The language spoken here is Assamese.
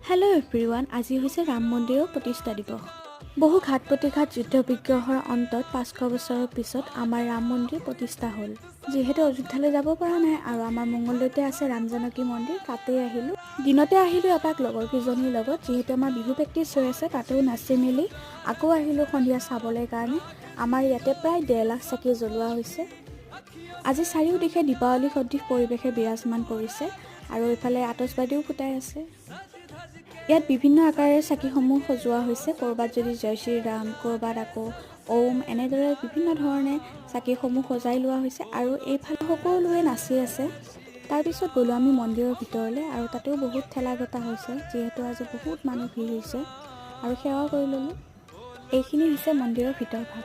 হেল্ল' এভৰিৱান, আজি হৈছে ৰাম মন্দিৰৰ প্ৰতিষ্ঠা দিৱস। বহু ঘাত প্ৰতিঘাত যুদ্ধ বিগ্ৰহৰ অন্তত 500 বছৰৰ পিছত আমাৰ ৰাম মন্দিৰ প্ৰতিষ্ঠা হ'ল। যিহেতু অযোধ্যালৈ যাব পৰা নাই আৰু আমাৰ মংগলদৈতে আছে ৰাম জানকী মন্দিৰ, তাতেই আহিলোঁ। দিনতে আহিলোঁ এপাক লগৰ কেইজনীৰ লগত, যিহেতু আমাৰ বিহু প্ৰেক্টিছ হৈ আছে, তাতেও নাচি মেলি আকৌ আহিলোঁ সন্ধিয়া চাবলৈ কাৰণে। আমাৰ ইয়াতে প্ৰায় 1.5 লাখ চাকি জ্বলোৱা হৈছে। আজি চাৰিওদিশে দীপাৱলী সদৃশ পৰিৱেশে বিৰাজমান কৰিছে আৰু এইফালে আতচবাজীও ফুটাই আছে। ইয়াত বিভিন্ন আকাৰেৰে চাকিসমূহ সজোৱা হৈছে, ক'ৰবাত যদি জয় শ্ৰীৰাম, ক'ৰবাত আকৌ ওম, এনেদৰে বিভিন্ন ধৰণে চাকিসমূহ সজাই লোৱা হৈছে আৰু এইফালে সকলোৱে নাচি আছে। তাৰপিছত গ'লোঁ আমি মন্দিৰৰ ভিতৰলৈ আৰু তাতেও বহুত ঠেলা গতা হৈছে, যিহেতু আজি বহুত মানুহ ভিৰ হৈছে আৰু সেৱা কৰি ল'লোঁ। এইখিনি হৈছে মন্দিৰৰ ভিতৰ ভাগ।